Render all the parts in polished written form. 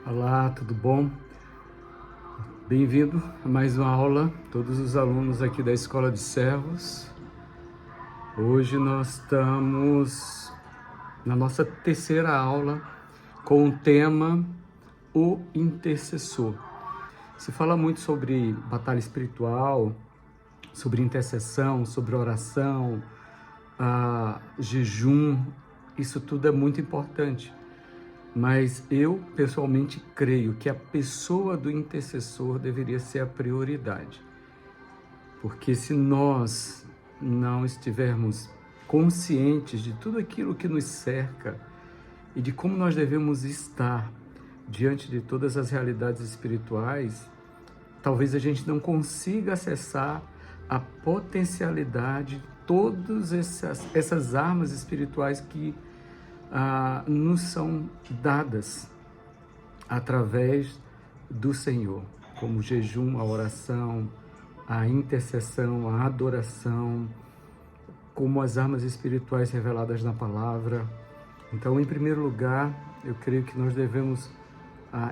Olá, tudo bom? Bem-vindo a mais uma aula, todos os alunos aqui da Escola de Servos. Hoje nós estamos na nossa terceira aula com o tema O Intercessor. Se fala muito sobre batalha espiritual, sobre intercessão, sobre oração, jejum, isso tudo é muito importante. Mas eu, pessoalmente, creio que a pessoa do intercessor deveria ser a prioridade. Porque se nós não estivermos conscientes de tudo aquilo que nos cerca e de como nós devemos estar diante de todas as realidades espirituais, talvez a gente não consiga acessar a potencialidade de todas essas armas espirituais que nos são dadas através do Senhor, como o jejum, a oração, a intercessão, a adoração, como as armas espirituais reveladas na palavra. Então, em primeiro lugar, eu creio que nós devemos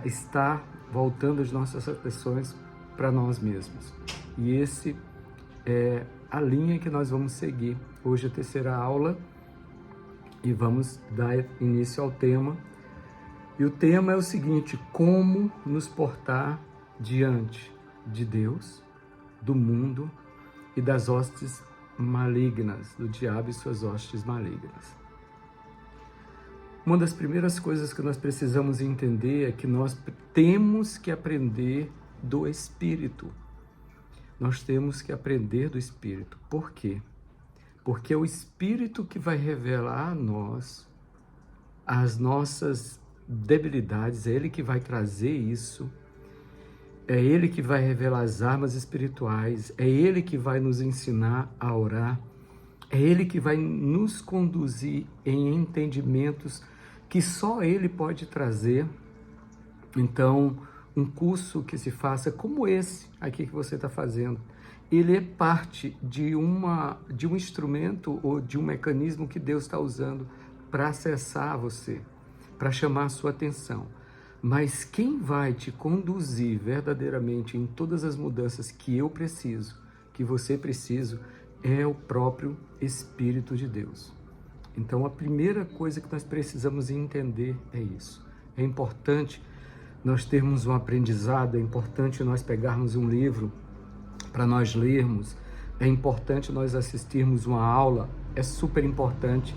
estar voltando as nossas atenções para nós mesmos. E esse é a linha que nós vamos seguir. Hoje é a terceira aula e vamos dar início ao tema. E o tema é o seguinte: como nos portar diante de Deus, do mundo e das hostes malignas, do diabo e suas hostes malignas. Uma das primeiras coisas que nós precisamos entender é que nós temos que aprender do Espírito. Nós temos que aprender do Espírito. Por quê? Porque é o Espírito que vai revelar a nós as nossas debilidades, é Ele que vai trazer isso, é Ele que vai revelar as armas espirituais, é Ele que vai nos ensinar a orar, é Ele que vai nos conduzir em entendimentos que só Ele pode trazer. Então, um curso que se faça como esse aqui que você está fazendo, ele é parte de um instrumento ou de um mecanismo que Deus está usando para acessar você, para chamar a sua atenção. Mas quem vai te conduzir verdadeiramente em todas as mudanças que eu preciso, que você precisa, é o próprio Espírito de Deus. Então, a primeira coisa que nós precisamos entender é isso. É importante nós termos um aprendizado, é importante nós pegarmos um livro para nós lermos, é importante nós assistirmos uma aula, é super importante.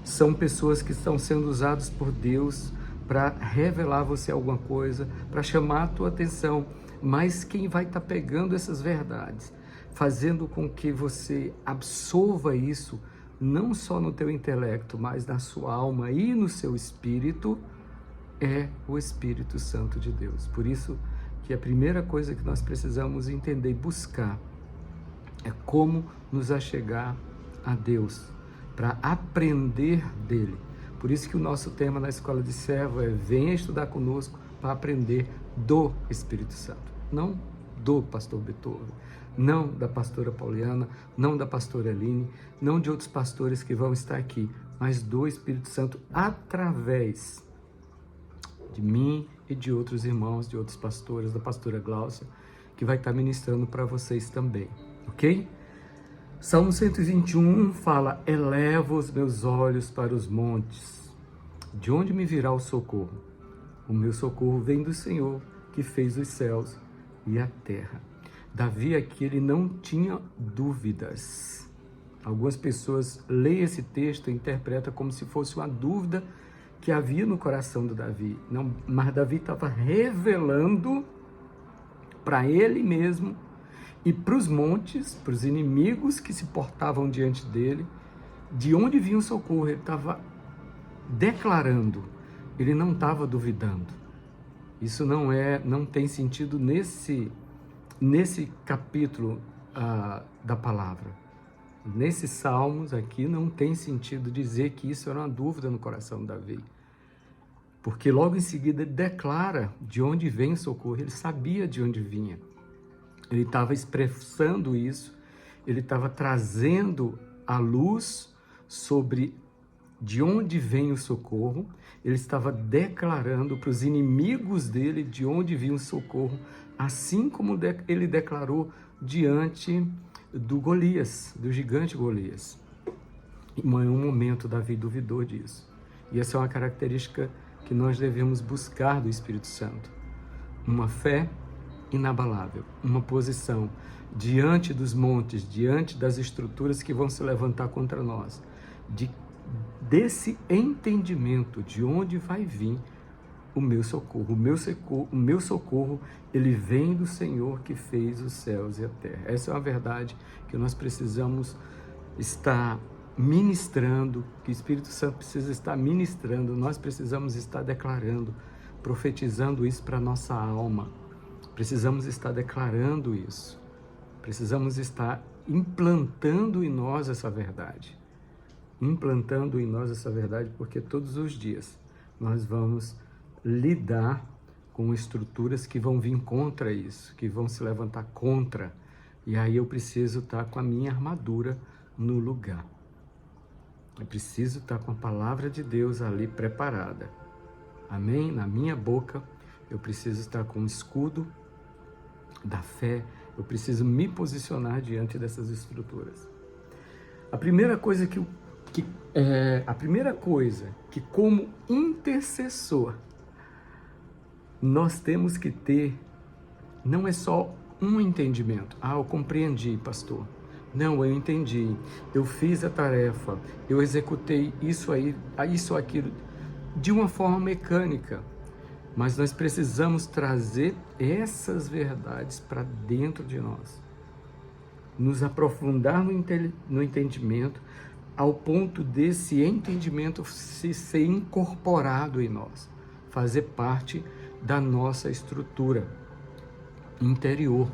São pessoas que estão sendo usadas por Deus para revelar a você alguma coisa, para chamar a tua atenção. Mas quem vai estar pegando essas verdades, fazendo com que você absorva isso, não só no teu intelecto, mas na sua alma e no seu espírito, é o Espírito Santo de Deus. Por isso que a primeira coisa que nós precisamos entender e buscar é como nos achegar a Deus, para aprender dele. Por isso que o nosso tema na Escola de Servo é: venha estudar conosco para aprender do Espírito Santo. Não do pastor Beethoven, não da pastora Pauliana, não da pastora Aline, não de outros pastores que vão estar aqui, mas do Espírito Santo através de mim e de outros irmãos, de outros pastores, da pastora Gláucia, que vai estar ministrando para vocês também, ok? Salmo 121 fala: eleva os meus olhos para os montes, de onde me virá o socorro? O meu socorro vem do Senhor, que fez os céus e a terra. Davi aqui, ele não tinha dúvidas. Algumas pessoas leem esse texto e interpretam como se fosse uma dúvida que havia no coração do Davi. Não, mas Davi estava revelando para ele mesmo e para os montes, para os inimigos que se portavam diante dele, de onde vinha o socorro. Ele estava declarando, ele não estava duvidando. Isso não tem sentido nesse capítulo da palavra. Nesses salmos aqui não tem sentido dizer que isso era uma dúvida no coração de Davi. Porque logo em seguida ele declara de onde vem o socorro, ele sabia de onde vinha. Ele estava expressando isso, ele estava trazendo a luz sobre de onde vem o socorro, ele estava declarando para os inimigos dele de onde vinha o socorro, assim como ele declarou diante do Golias, do gigante Golias. Em um momento, Davi duvidou disso. E essa é uma característica que nós devemos buscar do Espírito Santo. Uma fé inabalável, uma posição diante dos montes, diante das estruturas que vão se levantar contra nós, desse entendimento de onde vai vir o meu socorro. O meu socorro, ele vem do Senhor que fez os céus e a terra. Essa é uma verdade que nós precisamos estar ministrando, que o Espírito Santo precisa estar ministrando, nós precisamos estar declarando, profetizando isso para a nossa alma. Precisamos estar declarando isso. Precisamos estar implantando em nós essa verdade. Implantando em nós essa verdade, porque todos os dias nós vamos lidar com estruturas que vão vir contra isso, que vão se levantar contra. E aí eu preciso estar com a minha armadura no lugar. Eu preciso estar com a palavra de Deus ali preparada. Amém? Na minha boca, eu preciso estar com o escudo da fé. Eu preciso me posicionar diante dessas estruturas. A primeira coisa que como intercessor nós temos que ter, não é só um entendimento. Eu compreendi, pastor. Não, eu entendi. Eu fiz a tarefa. Eu executei isso aí, isso ou aquilo, de uma forma mecânica. Mas nós precisamos trazer essas verdades para dentro de nós. Nos aprofundar no entendimento, ao ponto desse entendimento ser incorporado em nós, fazer parte da nossa estrutura interior,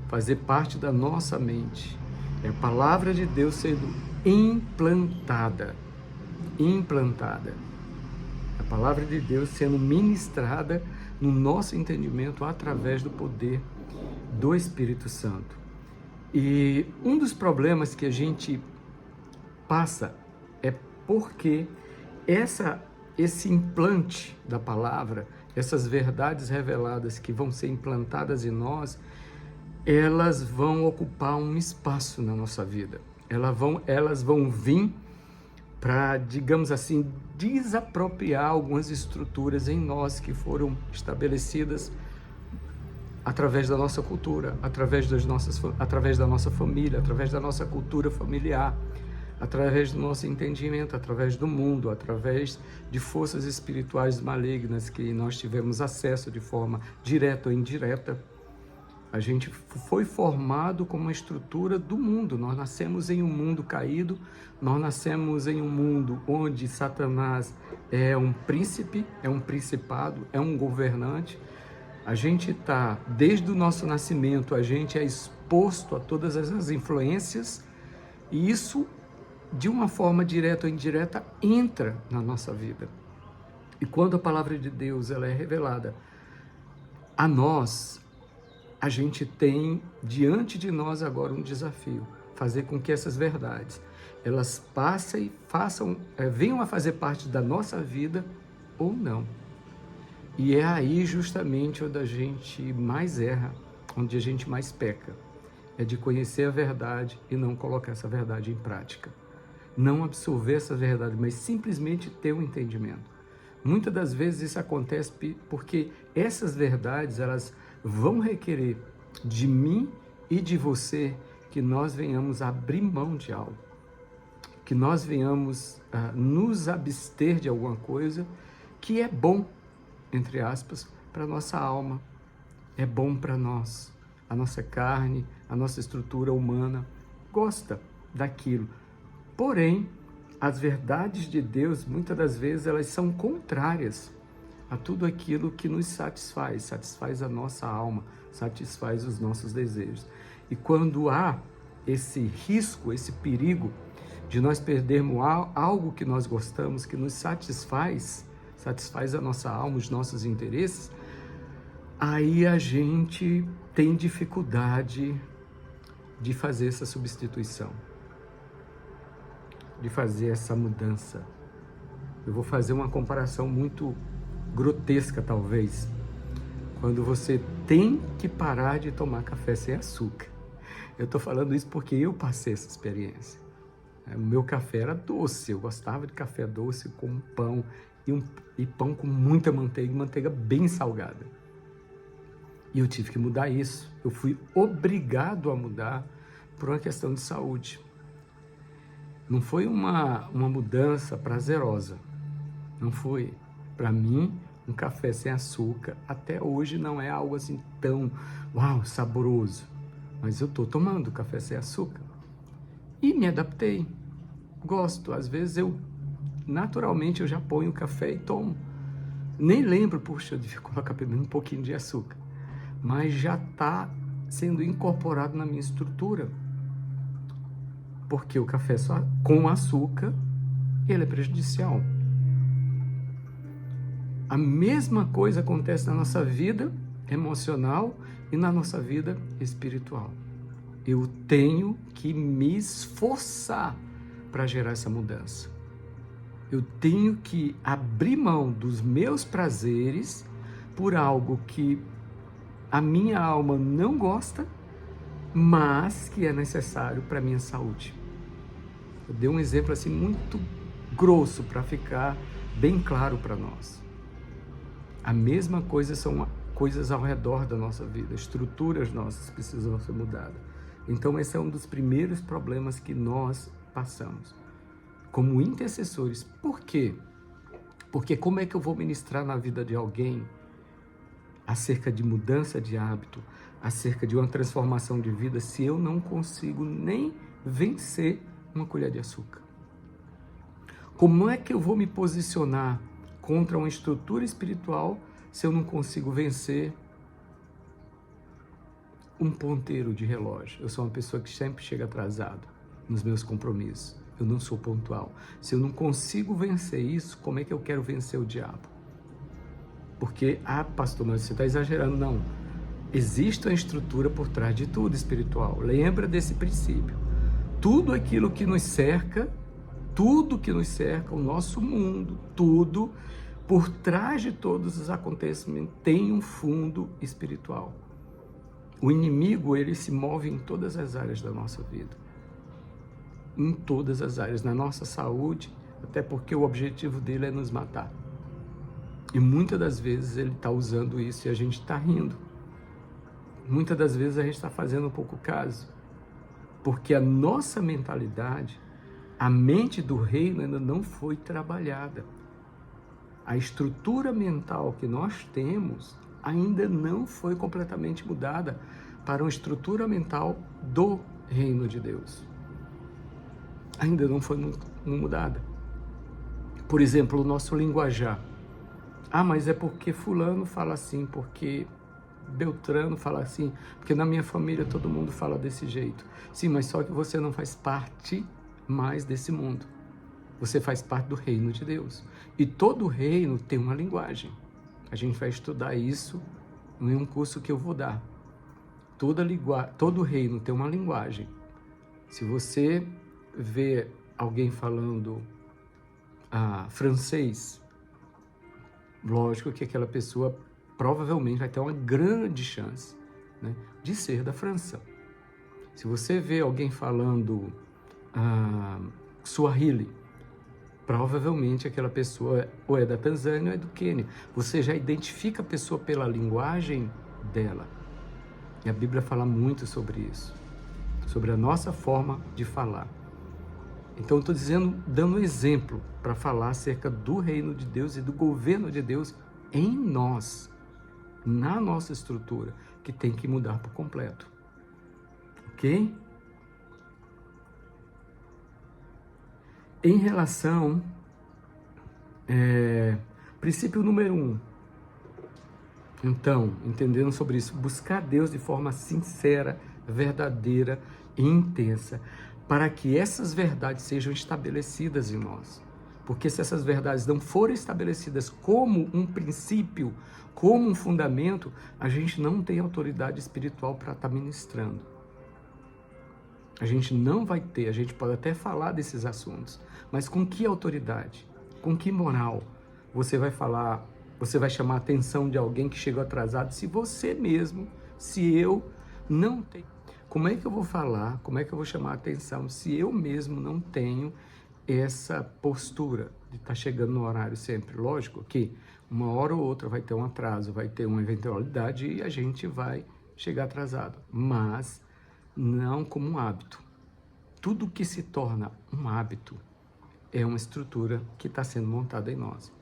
fazer parte da nossa mente. É a palavra de Deus sendo implantada. A palavra de Deus sendo ministrada no nosso entendimento através do poder do Espírito Santo. E um dos problemas que a gente passa é porque esse implante da palavra, essas verdades reveladas que vão ser implantadas em nós, elas vão ocupar um espaço na nossa vida. Elas vão vir para, digamos assim, desapropriar algumas estruturas em nós que foram estabelecidas através da nossa cultura, através da nossa família, através da nossa cultura familiar, através do nosso entendimento, através do mundo, através de forças espirituais malignas que nós tivemos acesso de forma direta ou indireta. A gente foi formado como uma estrutura do mundo. Nós nascemos em um mundo caído, nós nascemos em um mundo onde Satanás é um príncipe, é um principado, é um governante. A gente está, desde o nosso nascimento, a gente é exposto a todas essas influências e isso, de uma forma direta ou indireta, entra na nossa vida. E quando a palavra de Deus ela é revelada a nós, a gente tem diante de nós agora um desafio, fazer com que essas verdades, elas passem e venham a fazer parte da nossa vida ou não. E é aí justamente onde a gente mais erra, onde a gente mais peca, é de conhecer a verdade e não colocar essa verdade em prática. Não absorver essa verdade, mas simplesmente ter um entendimento. Muitas das vezes isso acontece porque essas verdades, elas vão requerer de mim e de você que nós venhamos abrir mão de algo, que nós venhamos nos abster de alguma coisa que é bom, entre aspas, para a nossa alma, é bom para nós, a nossa carne, a nossa estrutura humana gosta daquilo. Porém, as verdades de Deus, muitas das vezes, elas são contrárias a tudo aquilo que nos satisfaz a nossa alma, satisfaz os nossos desejos. E quando há esse risco, esse perigo de nós perdermos algo que nós gostamos, que nos satisfaz a nossa alma, os nossos interesses, aí a gente tem dificuldade de fazer essa substituição, de fazer essa mudança, Eu vou fazer uma comparação muito grotesca, talvez. Quando você tem que parar de tomar café sem açúcar. Eu estou falando isso porque eu passei essa experiência. O meu café era doce, eu gostava de café doce com pão e pão com muita manteiga, e manteiga bem salgada. E eu tive que mudar isso. Eu fui obrigado a mudar por uma questão de saúde. Não foi uma mudança prazerosa. Não foi. Para mim, um café sem açúcar até hoje não é algo assim tão, uau, saboroso. Mas eu estou tomando café sem açúcar. E me adaptei. Gosto. Às vezes naturalmente, eu já ponho o café e tomo. Nem lembro, puxa, de colocar pelo menos um pouquinho de açúcar. Mas já está sendo incorporado na minha estrutura. Porque o café só com açúcar, ele é prejudicial. A mesma coisa acontece na nossa vida emocional e na nossa vida espiritual. Eu tenho que me esforçar para gerar essa mudança. Eu tenho que abrir mão dos meus prazeres por algo que a minha alma não gosta, mas que é necessário para a minha saúde. Eu dei um exemplo assim muito grosso para ficar bem claro para nós. A mesma coisa são coisas ao redor da nossa vida, estruturas nossas precisam ser mudadas. Então esse é um dos primeiros problemas que nós passamos como intercessores. Por quê? Porque como é que eu vou ministrar na vida de alguém acerca de mudança de hábito, acerca de uma transformação de vida, se eu não consigo nem vencer uma colher de açúcar? Como é que eu vou me posicionar contra uma estrutura espiritual se eu não consigo vencer um ponteiro de relógio? Eu sou uma pessoa que sempre chega atrasado nos meus compromissos. Eu não sou pontual. Se eu não consigo vencer isso, como é que eu quero vencer o diabo? Porque, pastor, mas você está exagerando. Não. Existe uma estrutura por trás de tudo espiritual. Lembra desse princípio. Tudo aquilo que nos cerca, o nosso mundo, tudo, por trás de todos os acontecimentos, tem um fundo espiritual. O inimigo, ele se move em todas as áreas da nossa vida. Em todas as áreas, na nossa saúde, até porque o objetivo dele é nos matar. E muitas das vezes ele está usando isso e a gente está rindo. Muitas das vezes a gente está fazendo um pouco caso. Porque a nossa mentalidade, a mente do reino ainda não foi trabalhada. A estrutura mental que nós temos ainda não foi completamente mudada para uma estrutura mental do reino de Deus. Ainda não foi mudada. Por exemplo, o nosso linguajar. Mas é porque fulano fala assim, porque Beltrano fala assim, porque na minha família todo mundo fala desse jeito. Sim, mas só que você não faz parte mais desse mundo. Você faz parte do reino de Deus. E todo reino tem uma linguagem. A gente vai estudar isso em um curso que eu vou dar. Todo reino tem uma linguagem. Se você vê alguém falando francês, lógico que aquela pessoa provavelmente vai ter uma grande chance, né, de ser da França. Se você vê alguém falando Swahili, provavelmente aquela pessoa ou é da Tanzânia ou é do Quênia. Você já identifica a pessoa pela linguagem dela. E a Bíblia fala muito sobre isso, sobre a nossa forma de falar. Então eu estou dando um exemplo para falar acerca do reino de Deus e do governo de Deus em nós, na nossa estrutura, que tem que mudar por completo. Ok? Em relação, princípio número 1. Então, entendendo sobre isso, buscar Deus de forma sincera, verdadeira e intensa, para que essas verdades sejam estabelecidas em nós. Porque se essas verdades não forem estabelecidas como um princípio, como um fundamento, a gente não tem autoridade espiritual para estar ministrando. A gente não vai ter, a gente pode até falar desses assuntos, mas com que autoridade? Com que moral você vai falar, você vai chamar a atenção de alguém que chegou atrasado, se você mesmo, se eu não tenho? Como é que eu vou falar, como é que eu vou chamar a atenção se eu mesmo não tenho essa postura de estar chegando no horário sempre? Lógico que uma hora ou outra vai ter um atraso, vai ter uma eventualidade e a gente vai chegar atrasado, mas não como um hábito. Tudo que se torna um hábito é uma estrutura que está sendo montada em nós.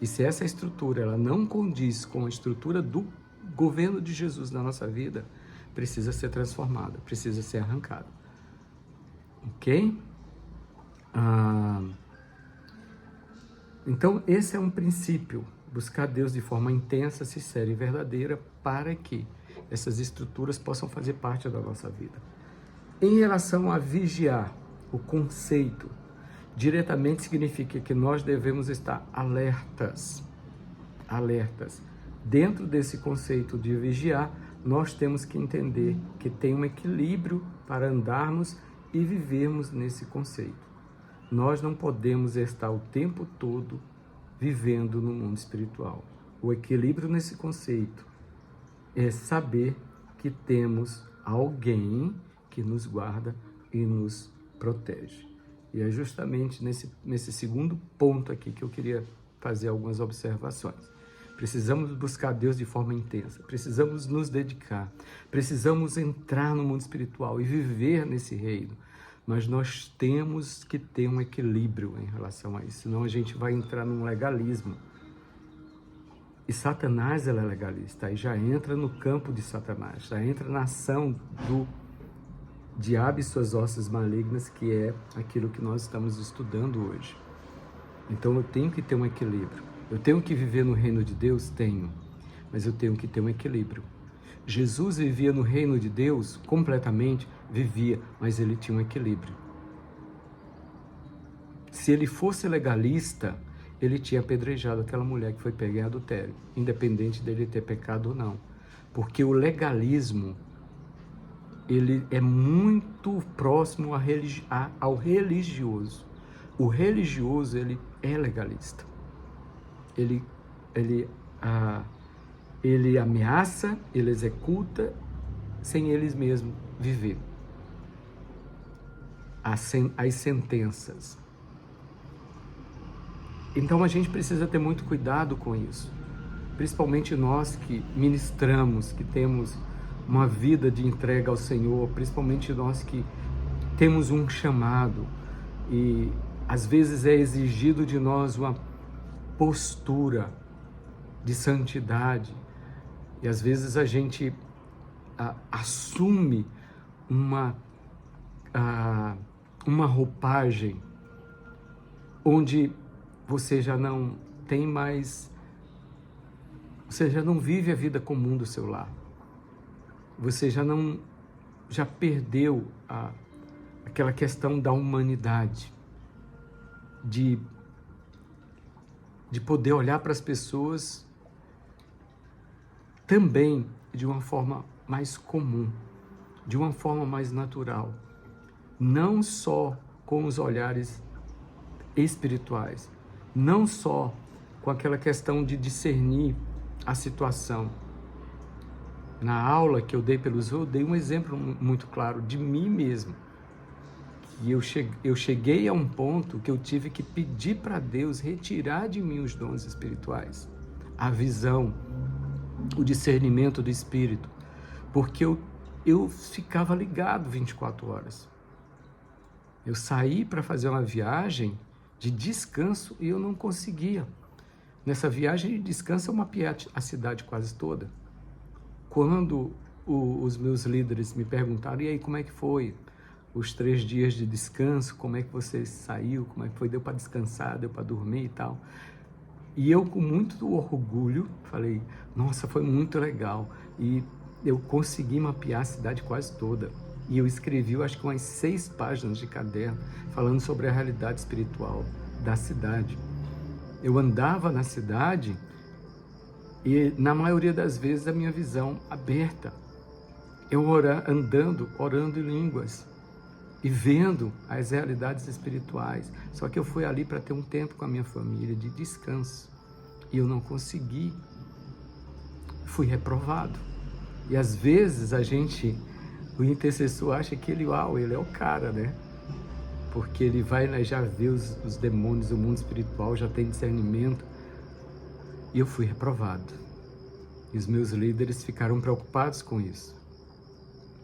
E se essa estrutura ela não condiz com a estrutura do governo de Jesus na nossa vida, precisa ser transformada, precisa ser arrancada. Ok? Então, esse é um princípio. Buscar Deus de forma intensa, sincera e verdadeira para que essas estruturas possam fazer parte da nossa vida. Em relação a vigiar, o conceito diretamente significa que nós devemos estar alertas. Dentro desse conceito de vigiar, nós temos que entender que tem um equilíbrio para andarmos e vivermos nesse conceito. Nós não podemos estar o tempo todo vivendo no mundo espiritual. O equilíbrio nesse conceito é saber que temos alguém que nos guarda e nos protege. E é justamente nesse segundo ponto aqui que eu queria fazer algumas observações. Precisamos buscar Deus de forma intensa, precisamos nos dedicar, precisamos entrar no mundo espiritual e viver nesse reino. Mas nós temos que ter um equilíbrio em relação a isso, senão a gente vai entrar num legalismo. E Satanás ele é legalista, aí já entra no campo de Satanás, já entra na ação do diabo e suas hostes malignas, que é aquilo que nós estamos estudando hoje. Então eu tenho que ter um equilíbrio. Eu tenho que viver no reino de Deus? Tenho. Mas eu tenho que ter um equilíbrio. Jesus vivia no reino de Deus completamente, vivia, mas ele tinha um equilíbrio. Se ele fosse legalista, ele tinha apedrejado aquela mulher que foi pega em adultério, independente dele ter pecado ou não. Porque o legalismo, ele é muito próximo ao religioso. O religioso, ele é legalista. Ele ameaça, ele executa, sem eles mesmos viver as sentenças. Então a gente precisa ter muito cuidado com isso, principalmente nós que ministramos, que temos uma vida de entrega ao Senhor, principalmente nós que temos um chamado e às vezes é exigido de nós uma postura de santidade e às vezes a gente assume uma roupagem onde você já não tem mais, você já não vive a vida comum do seu lar, você já perdeu aquela questão da humanidade, de poder olhar para as pessoas também de uma forma mais comum, de uma forma mais natural, não só com os olhares espirituais, não só com aquela questão de discernir a situação. Na aula que eu dei eu dei um exemplo muito claro de mim mesmo, que eu cheguei a um ponto que eu tive que pedir para Deus retirar de mim os dons espirituais, a visão, o discernimento do Espírito, porque eu ficava ligado 24 horas. Eu saí para fazer uma viagem de descanso e eu não conseguia. Nessa viagem de descanso eu mapeei a cidade quase toda. Quando os meus líderes me perguntaram, e aí, como é que foi os 3 dias de descanso, como é que você saiu, como é que foi, deu para descansar, deu para dormir e tal. E eu, com muito orgulho, falei, nossa, foi muito legal. E eu consegui mapear a cidade quase toda. E eu escrevi, eu acho que umas 6 páginas de caderno, falando sobre a realidade espiritual da cidade. Eu andava na cidade e, na maioria das vezes, a minha visão aberta. Eu orando em línguas. e vendo as realidades espirituais. Só que eu fui ali para ter um tempo com a minha família de descanso e eu não consegui. Fui reprovado. E às vezes o intercessor acha que ele é o cara, né? Porque ele vai, né, já vê os demônios do mundo espiritual, já tem discernimento. E eu fui reprovado. E os meus líderes ficaram preocupados com isso,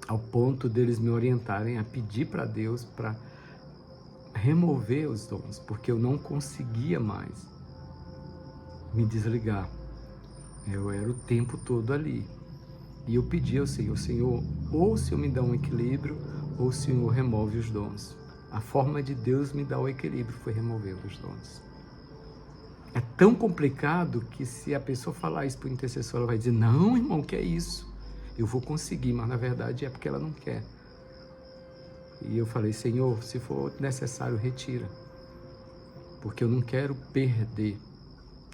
ao ponto deles me orientarem a pedir para Deus para remover os dons, porque eu não conseguia mais me desligar. Eu era o tempo todo ali. E eu pedi ao Senhor, Senhor, ou o Senhor me dá um equilíbrio, ou o Senhor remove os dons. A forma de Deus me dar o equilíbrio foi remover os dons. É tão complicado que se a pessoa falar isso para o intercessor, ela vai dizer, não, irmão, que é isso? Eu vou conseguir, mas na verdade é porque ela não quer. E eu falei, Senhor, se for necessário, retira. Porque eu não quero perder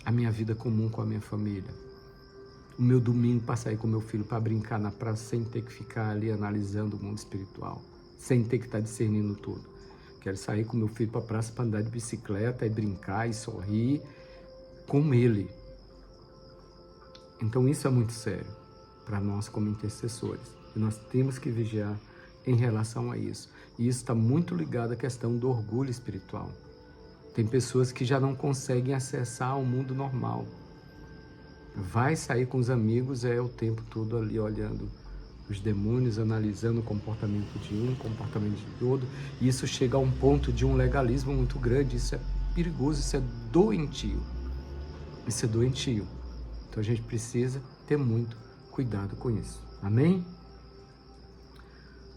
a minha vida comum com a minha família. O meu domingo para sair com meu filho para brincar na praça sem ter que ficar ali analisando o mundo espiritual, sem ter que estar discernindo tudo. Quero sair com meu filho para a praça para andar de bicicleta e brincar e sorrir com ele. Então isso é muito sério para nós como intercessores. E nós temos que vigiar em relação a isso. E isso está muito ligado à questão do orgulho espiritual. Tem pessoas que já não conseguem acessar o mundo normal. Vai sair com os amigos, é o tempo todo ali olhando os demônios, analisando o comportamento de um, o comportamento de outro. E isso chega a um ponto de um legalismo muito grande. Isso é perigoso, isso é doentio. Isso é doentio. Então a gente precisa ter muito cuidado com isso. Amém?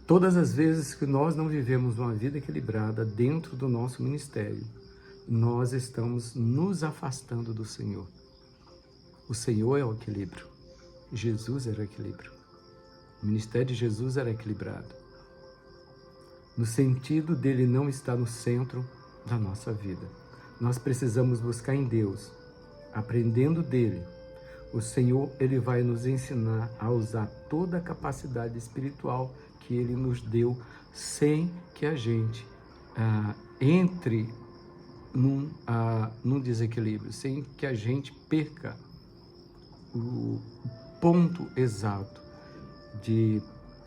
Todas as vezes que nós não vivemos uma vida equilibrada dentro do nosso ministério, nós estamos nos afastando do Senhor. O Senhor é o equilíbrio. Jesus era o equilíbrio. O ministério de Jesus era equilibrado. No sentido dele não estar no centro da nossa vida. Nós precisamos buscar em Deus, aprendendo dele. O Senhor, ele vai nos ensinar a usar toda a capacidade espiritual que ele nos deu, sem que a gente entre num desequilíbrio, sem que a gente perca o ponto exato de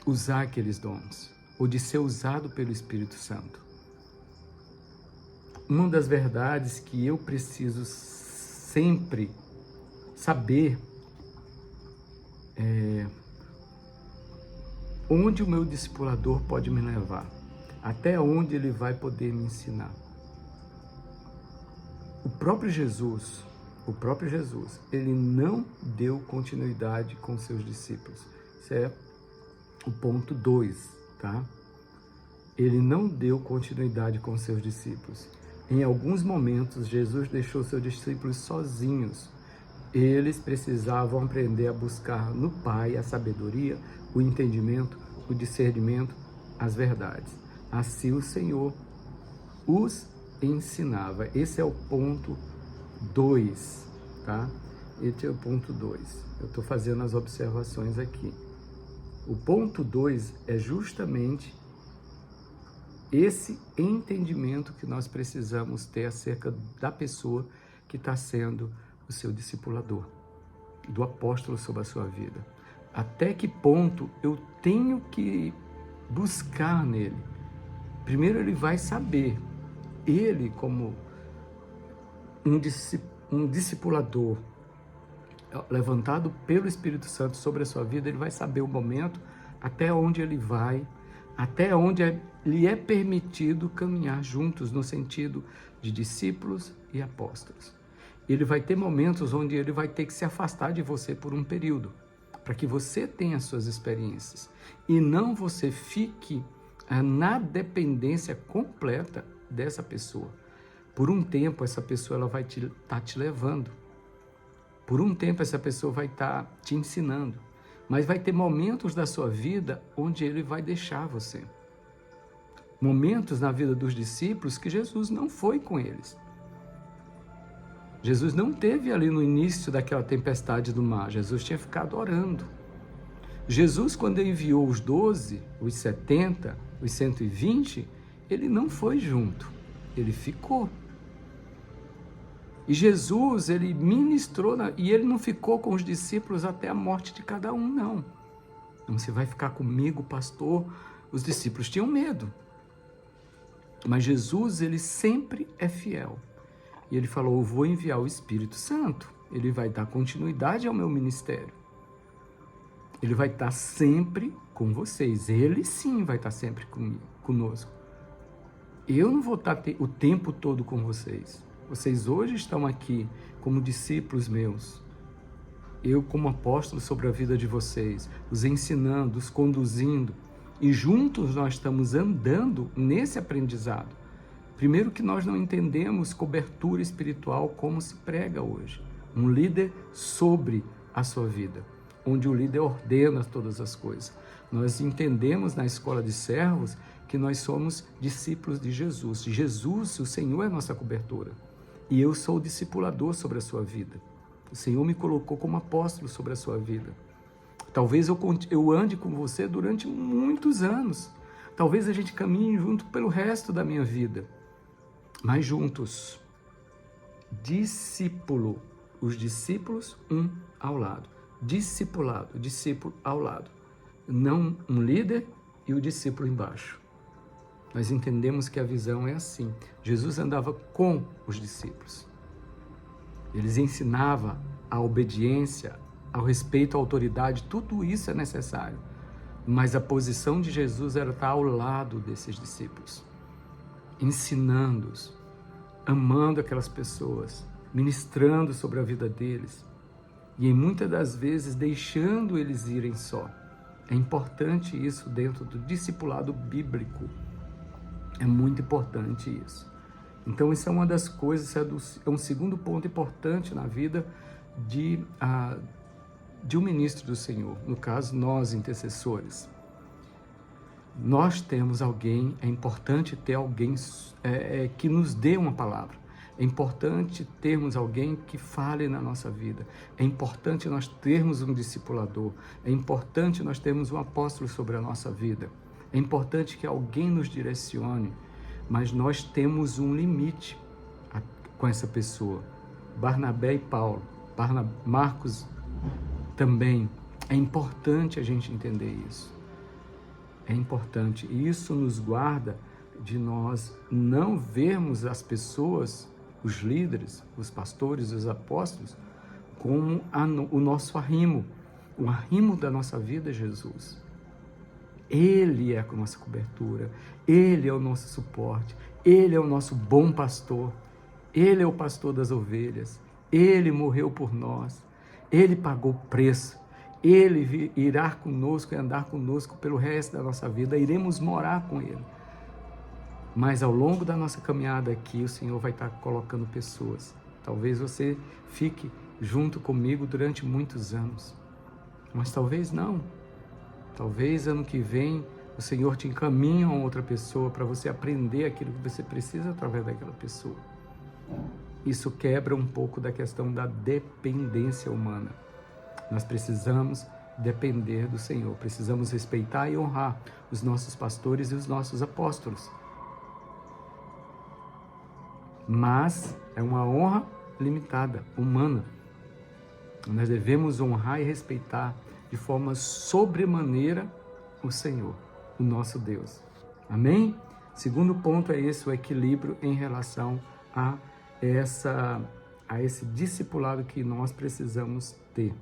usar aqueles dons, ou de ser usado pelo Espírito Santo. Uma das verdades que eu preciso sempre saber onde o meu discipulador pode me levar, até onde ele vai poder me ensinar. O próprio Jesus, ele não deu continuidade com seus discípulos. Isso é o ponto 2, tá? Ele não deu continuidade com seus discípulos. Em alguns momentos, Jesus deixou seus discípulos sozinhos. Eles precisavam aprender a buscar no Pai a sabedoria, o entendimento, o discernimento, as verdades. Assim o Senhor os ensinava. Esse é o ponto 2, tá? Esse é o ponto 2. Eu estou fazendo as observações aqui. O ponto 2 é justamente esse entendimento que nós precisamos ter acerca da pessoa que está sendo o seu discipulador, do apóstolo sobre a sua vida. Até que ponto eu tenho que buscar nele? Primeiro ele vai saber, ele como um discipulador levantado pelo Espírito Santo sobre a sua vida, ele vai saber o momento até onde ele vai, até onde lhe é permitido caminhar juntos no sentido de discípulos e apóstolos. Ele vai ter momentos onde ele vai ter que se afastar de você por um período, para que você tenha suas experiências e não você fique na dependência completa dessa pessoa. Por um tempo essa pessoa ela vai estar te levando, por um tempo essa pessoa vai estar te ensinando, mas vai ter momentos da sua vida onde ele vai deixar você. Momentos na vida dos discípulos que Jesus não foi com eles. Jesus não teve ali no início daquela tempestade do mar, Jesus tinha ficado orando. Jesus, quando enviou os 12, os 70, os 120, ele não foi junto, ele ficou. E Jesus, ele ministrou, e ele não ficou com os discípulos até a morte de cada um, não. Não, você vai ficar comigo, pastor? Os discípulos tinham medo. Mas Jesus, ele sempre é fiel. E ele falou, eu vou enviar o Espírito Santo. Ele vai dar continuidade ao meu ministério. Ele vai estar sempre com vocês. Ele sim vai estar sempre conosco. Eu não vou estar o tempo todo com vocês. Vocês hoje estão aqui como discípulos meus. Eu como apóstolo sobre a vida de vocês, os ensinando, os conduzindo. E juntos nós estamos andando nesse aprendizado. Primeiro que nós não entendemos cobertura espiritual como se prega hoje. Um líder sobre a sua vida, onde o líder ordena todas as coisas. Nós entendemos na escola de servos que nós somos discípulos de Jesus. Jesus, o Senhor é a nossa cobertura. E eu sou o discipulador sobre a sua vida. O Senhor me colocou como apóstolo sobre a sua vida. Talvez eu ande com você durante muitos anos. Talvez a gente caminhe junto pelo resto da minha vida. Mas juntos. Discípulo. Os discípulos, um ao lado. Discipulado, discípulo ao lado. Não um líder e o discípulo embaixo. Nós entendemos que a visão é assim. Jesus andava com os discípulos. Eles ensinavam a obediência, ao respeito à autoridade, tudo isso é necessário. Mas a posição de Jesus era estar ao lado desses discípulos, ensinando-os, amando aquelas pessoas, ministrando sobre a vida deles e muitas das vezes deixando eles irem só. É importante isso dentro do discipulado bíblico. É muito importante isso. Então, isso é uma das coisas, é um segundo ponto importante na vida de um ministro do Senhor, no caso, nós, intercessores. Nós temos alguém, é importante ter alguém que nos dê uma palavra. É importante termos alguém que fale na nossa vida. É importante nós termos um discipulador. É importante nós termos um apóstolo sobre a nossa vida. É importante que alguém nos direcione, mas nós temos um limite com essa pessoa. Barnabé e Paulo, Marcos também. É importante a gente entender isso. É importante. E isso nos guarda de nós não vermos as pessoas, os líderes, os pastores, os apóstolos, como o nosso arrimo. O arrimo da nossa vida é Jesus. Ele é a nossa cobertura, Ele é o nosso suporte, Ele é o nosso bom pastor, Ele é o pastor das ovelhas, Ele morreu por nós, Ele pagou o preço, Ele irá conosco e andar conosco pelo resto da nossa vida, iremos morar com Ele. Mas ao longo da nossa caminhada aqui, o Senhor vai estar colocando pessoas. Talvez você fique junto comigo durante muitos anos, mas talvez não. Talvez ano que vem o Senhor te encaminhe a outra pessoa para você aprender aquilo que você precisa através daquela pessoa. Isso quebra um pouco da questão da dependência humana. Nós precisamos depender do Senhor, precisamos respeitar e honrar os nossos pastores e os nossos apóstolos. Mas é uma honra limitada, humana. Nós devemos honrar e respeitar de forma sobremaneira o Senhor, o nosso Deus. Amém? Segundo ponto é esse, o equilíbrio em relação a esse discipulado que nós precisamos ter.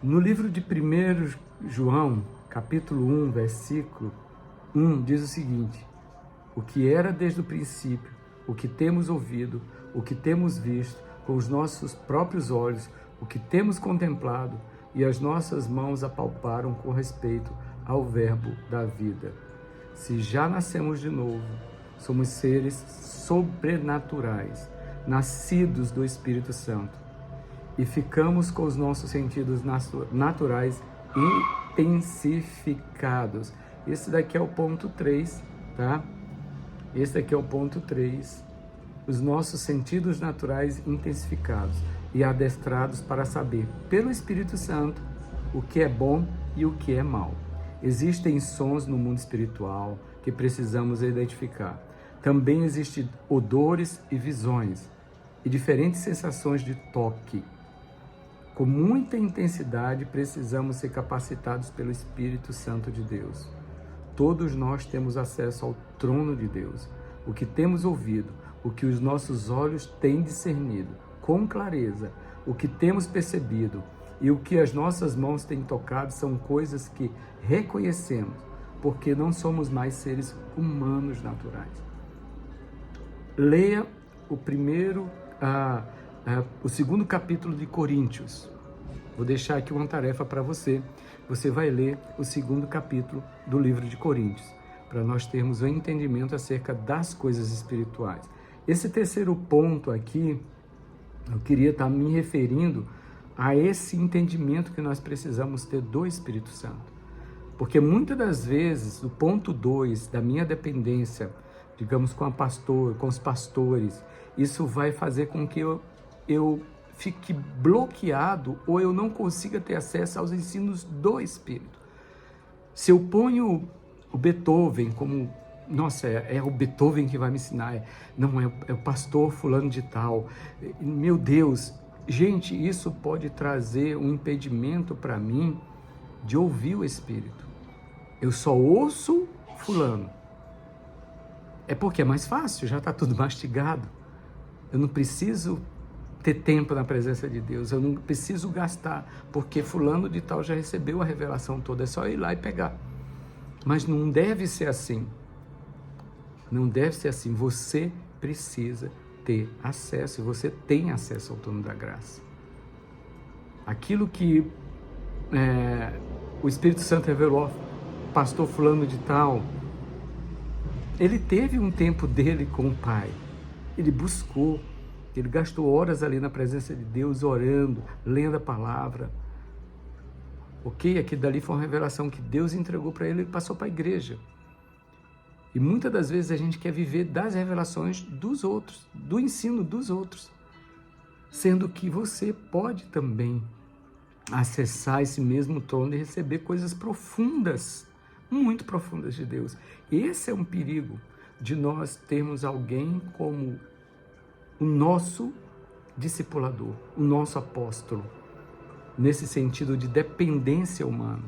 No livro de 1 João, capítulo 1, versículo 1, diz o seguinte: o que era desde o princípio, o que temos ouvido, o que temos visto com os nossos próprios olhos, o que temos contemplado e as nossas mãos apalparam com respeito ao verbo da vida. Se já nascemos de novo, somos seres sobrenaturais, nascidos do Espírito Santo, e ficamos com os nossos sentidos naturais intensificados. Esse daqui é o ponto 3, tá? Esse daqui é o ponto 3. Os nossos sentidos naturais intensificados. e adestrados para saber, pelo Espírito Santo, o que é bom e o que é mal. Existem sons no mundo espiritual que precisamos identificar. Também existem odores e visões e diferentes sensações de toque. Com muita intensidade, precisamos ser capacitados pelo Espírito Santo de Deus. Todos nós temos acesso ao trono de Deus. O que temos ouvido, o que os nossos olhos têm discernido com clareza, o que temos percebido e o que as nossas mãos têm tocado são coisas que reconhecemos, porque não somos mais seres humanos naturais. Leia o segundo capítulo de Coríntios. Vou deixar aqui uma tarefa para você. Você vai ler o segundo capítulo do livro de Coríntios, para nós termos um entendimento acerca das coisas espirituais. Esse terceiro ponto aqui, eu queria estar me referindo a esse entendimento que nós precisamos ter do Espírito Santo. Porque muitas das vezes, o ponto 2 da minha dependência, digamos, com os pastores, isso vai fazer com que eu fique bloqueado ou eu não consiga ter acesso aos ensinos do Espírito. Se eu ponho o Beethoven como, nossa, é o Beethoven que vai me ensinar, não, é o pastor fulano de tal, meu Deus, gente, isso pode trazer um impedimento para mim de ouvir o Espírito. Eu só ouço fulano. É porque é mais fácil, já está tudo mastigado. Eu não preciso ter tempo na presença de Deus, eu não preciso gastar, porque fulano de tal já recebeu a revelação toda, é só ir lá e pegar. Mas não deve ser assim. Não deve ser assim. Você precisa ter acesso, e você tem acesso ao trono da graça. Aquilo que o Espírito Santo revelou, pastor fulano de tal, ele teve um tempo dele com o Pai. Ele buscou, ele gastou horas ali na presença de Deus, orando, lendo a palavra. Ok? Aquilo dali foi uma revelação que Deus entregou para ele e passou para a igreja. E muitas das vezes a gente quer viver das revelações dos outros, do ensino dos outros. Sendo que você pode também acessar esse mesmo trono e receber coisas profundas, muito profundas de Deus. Esse é um perigo de nós termos alguém como o nosso discipulador, o nosso apóstolo, nesse sentido de dependência humana.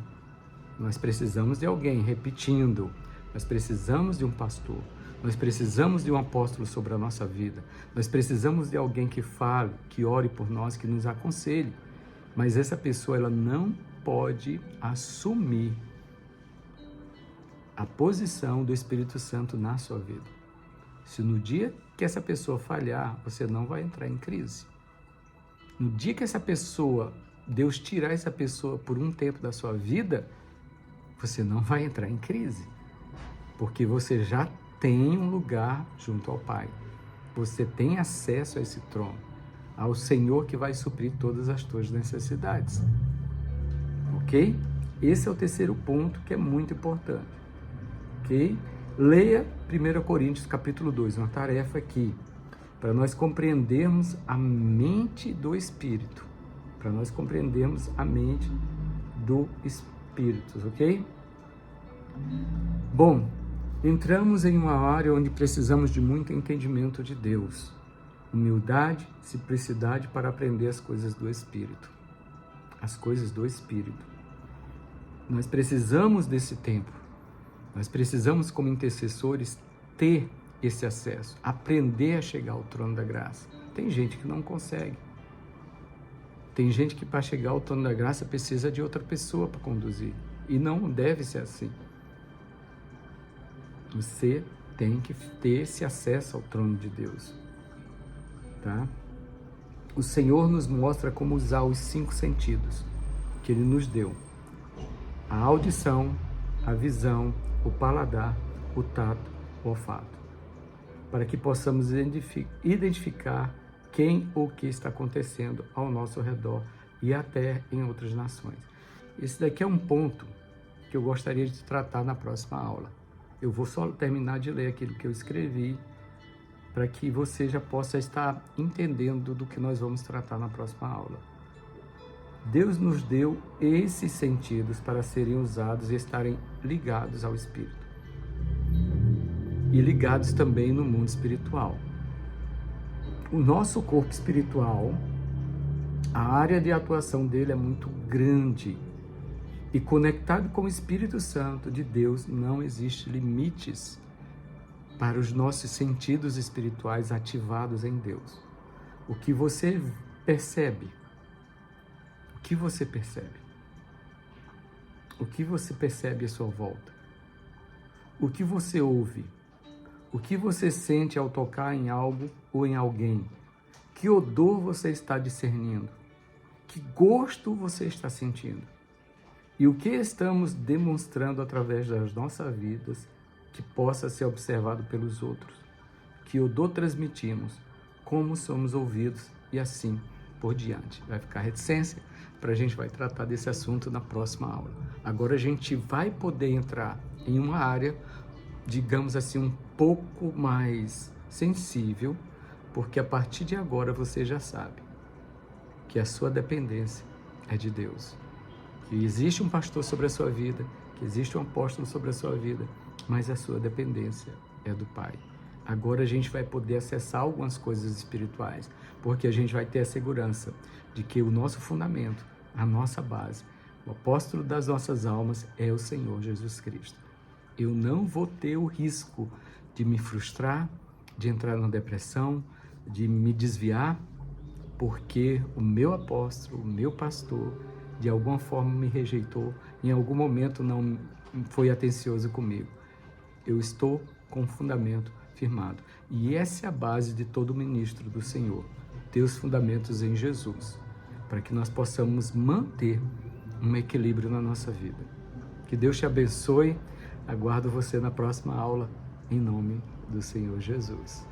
Nós precisamos de alguém, repetindo, nós precisamos de um pastor, nós precisamos de um apóstolo sobre a nossa vida, nós precisamos de alguém que fale, que ore por nós, que nos aconselhe, mas essa pessoa ela não pode assumir a posição do Espírito Santo na sua vida. Se no dia que essa pessoa falhar, você não vai entrar em crise. No dia que essa pessoa, Deus tirar essa pessoa por um tempo da sua vida, você não vai entrar em crise, porque você já tem um lugar junto ao Pai. Você tem acesso a esse trono, ao Senhor que vai suprir todas as tuas necessidades. Ok? Esse é o terceiro ponto que é muito importante. Ok? Leia 1 Coríntios capítulo 2, uma tarefa aqui, para nós compreendermos a mente do Espírito, para nós compreendermos a mente do Espírito, ok? Bom, entramos em uma área onde precisamos de muito entendimento de Deus, humildade, simplicidade para aprender as coisas do Espírito, as coisas do Espírito. Nós precisamos desse tempo. Nós precisamos, como intercessores, ter esse acesso, aprender a chegar ao trono da graça. Tem gente que não consegue. Tem gente que para chegar ao trono da graça precisa de outra pessoa para conduzir. E não deve ser assim. Você tem que ter esse acesso ao trono de Deus. Tá? O Senhor nos mostra como usar os 5 sentidos que Ele nos deu. A audição, a visão, o paladar, o tato, o olfato, para que possamos identificar quem ou o que está acontecendo ao nosso redor e até em outras nações. Esse daqui é um ponto que eu gostaria de tratar na próxima aula. Eu vou só terminar de ler aquilo que eu escrevi para que você já possa estar entendendo do que nós vamos tratar na próxima aula. Deus nos deu esses sentidos para serem usados e estarem ligados ao Espírito. E ligados também no mundo espiritual. O nosso corpo espiritual, a área de atuação dele é muito grande. E conectado com o Espírito Santo de Deus, não existe limites para os nossos sentidos espirituais ativados em Deus. O que você percebe? O que você percebe? O que você percebe à sua volta? O que você ouve? O que você sente ao tocar em algo ou em alguém? Que odor você está discernindo? Que gosto você está sentindo? E o que estamos demonstrando através das nossas vidas que possa ser observado pelos outros? Que odor transmitimos? Como somos ouvidos? E assim por diante. Vai ficar reticência? A gente vai tratar desse assunto na próxima aula. Agora a gente vai poder entrar em uma área, digamos assim, um pouco mais sensível, porque a partir de agora você já sabe que a sua dependência é de Deus. Que existe um pastor sobre a sua vida, que existe um apóstolo sobre a sua vida, mas a sua dependência é do Pai. Agora a gente vai poder acessar algumas coisas espirituais, porque a gente vai ter a segurança de que o nosso fundamento, a nossa base, o apóstolo das nossas almas é o Senhor Jesus Cristo. Eu não vou ter o risco de me frustrar, de entrar na depressão, de me desviar, porque o meu apóstolo, o meu pastor, de alguma forma me rejeitou, em algum momento não foi atencioso comigo. Eu estou com o fundamento firmado. E essa é a base de todo ministro do Senhor, ter os fundamentos em Jesus, para que nós possamos manter um equilíbrio na nossa vida. Que Deus te abençoe. Aguardo você na próxima aula, em nome do Senhor Jesus.